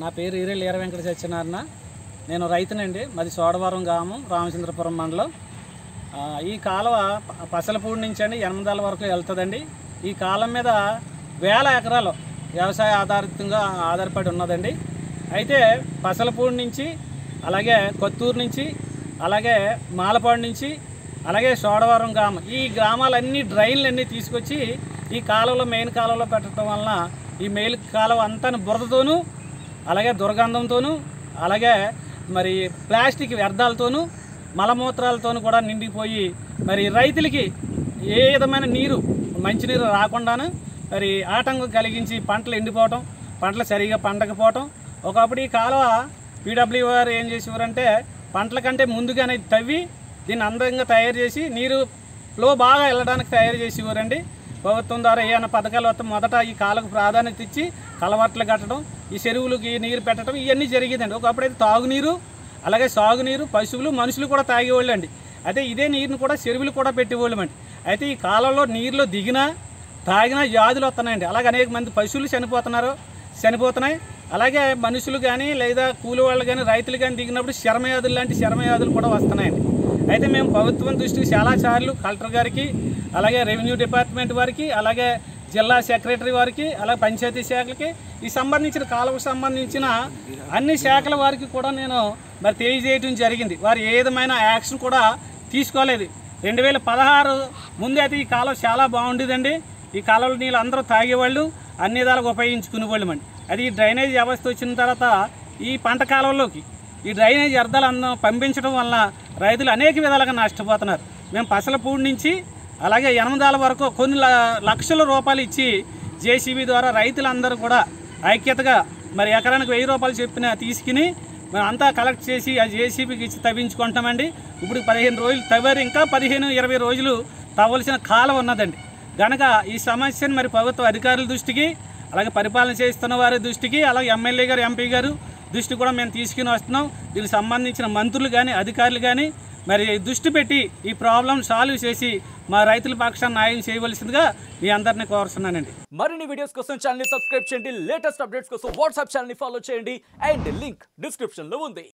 నా పేరు ఈరేళ్ళ ఈర వెంకట సత్యనారాయణ. నేను రైతునండి. మాది సోడవరం గ్రామం, రామచంద్రపురం మండలం. ఈ కాలువ పసలపూడి నుంచి అండి యనమదాల వరకు వెళ్తుందండి. ఈ కాలం మీద వేల ఎకరాలు వ్యవసాయ ఆధారపడి ఉన్నదండి. అయితే పసలపూడి నుంచి, అలాగే కొత్తూరు నుంచి, అలాగే మాలపాడు నుంచి, అలాగే సోడవరం గ్రామం, ఈ గ్రామాలన్నీ డ్రైన్లన్నీ తీసుకొచ్చి ఈ కాలువలో మెయిన్ కాలువలో పెట్టడం వలన ఈ మెయిన్ కాలువ అంతా బురదతోనూ, అలాగే దుర్గంధంతోనూ, అలాగే మరి ప్లాస్టిక్ వ్యర్థాలతోనూ, మలమూత్రాలతోనూ కూడా నిండిపోయి మరి రైతులకి ఏ విధమైన నీరు, మంచినీరు రాకుండాను మరి ఆటంకం కలిగించి పంటలు ఎండిపోవటం, పంటలు సరిగా పండకపోవటం. ఒకప్పుడు ఈ కాలువ పీడబ్ల్యూ వారు ఏం చేసేవారంటే పంటల కంటే ముందుగానే తవ్వి దీన్ని అందంగా తయారు చేసి నీరు ఫ్లో బాగా వెళ్ళడానికి తయారు చేసేవారండి. ప్రభుత్వం ద్వారా ఏమైనా పథకాలు వస్తే మొదట ఈ కాలువకు ప్రాధాన్యత ఇచ్చి కలవట్లు కట్టడం, ఈ చెరువులకి నీరు పెట్టడం, ఇవన్నీ జరిగేదండి. ఒకప్పుడైతే తాగునీరు, అలాగే సాగునీరు పశువులు, మనుషులు కూడా తాగేవాళ్ళు అండి. అయితే ఇదే నీరుని కూడా చెరువులు కూడా పెట్టేవాళ్ళమండి. అయితే ఈ కాలంలో నీరులో దిగినా తాగినా వ్యాధులు వస్తున్నాయండి. అలాగే అనేక మంది పశువులు చనిపోతున్నాయి. అలాగే మనుషులు కానీ లేదా కూలి వాళ్ళు కానీ రైతులు కానీ దిగినప్పుడు శర్మవ్యాధులు లాంటి శర్మవ్యాధులు కూడా వస్తున్నాయండి. అయితే మేము ప్రభుత్వం దృష్టికి చాలాసార్లు కలెక్టర్ గారికి, అలాగే రెవెన్యూ డిపార్ట్మెంట్ వారికి, అలాగే జిల్లా సెక్రటరీ వారికి, అలాగే పంచాయతీ శాఖలకి, ఈ సంబంధించిన కాలువకు సంబంధించిన అన్ని శాఖల వారికి కూడా నేను మరి తెలియజేయడం జరిగింది. వారు ఏ విధమైన యాక్షన్ కూడా తీసుకోలేదు. 2016 ముందే అయితే ఈ కాలువ చాలా బాగుండేదండి. ఈ కాలువలో నీళ్ళు అందరూ తాగేవాళ్ళు, అన్ని విధాలుగా ఉపయోగించుకునేవాళ్ళమండి. అది ఈ డ్రైనేజ్ వ్యవస్థ వచ్చిన తర్వాత ఈ పంట కాలువలోకి ఈ డ్రైనేజ్ వ్యర్థాలు పంపించడం వలన రైతులు అనేక విధాలుగా నష్టపోతున్నారు. మేము పసలపూడి నుంచి అలాగే యనమదాల వరకు కొన్ని లక్షల రూపాయలు ఇచ్చి జేసీబీ ద్వారా రైతులందరూ కూడా ఐక్యతగా మరి ఎకరానికి 1000 రూపాయలు చెప్పిన తీసుకుని మేము అంతా కలెక్ట్ చేసి ఆ జేసీబీకి ఇచ్చి తవ్వించుకుంటామండి. ఇప్పుడు 15 రోజులు తవ్వారు, ఇంకా 15-20 రోజులు తవ్వాల్సిన కాలం ఉన్నదండి. కనుక ఈ సమస్యను మరి ప్రభుత్వ అధికారుల దృష్టికి, అలాగే పరిపాలన చేస్తున్న వారి దృష్టికి, అలాగే ఎమ్మెల్యే గారు, ఎంపీ గారు దృష్టి కూడా మేము తీసుకుని వస్తున్నాం. దీనికి సంబంధించిన మంత్రులు కానీ అధికారులు కానీ మరి దృష్టి పెట్టి ఈ ప్రాబ్లం సాల్వ్ చేసి మా రైతుల పక్షాన్ని న్యాయం చేయవలసిందిగా మీ అందరినీ కోరుతున్నానండి. మరిన్ని వీడియోస్ కోసం ఛానల్ ని సబ్స్క్రైబ్ చేయండి. లేటెస్ట్ అప్డేట్స్ కోసం వాట్సాప్ ఛానల్ ని ఫాలో చేయండి. అండ్ లింక్ డిస్క్రిప్షన్ లో ఉంది.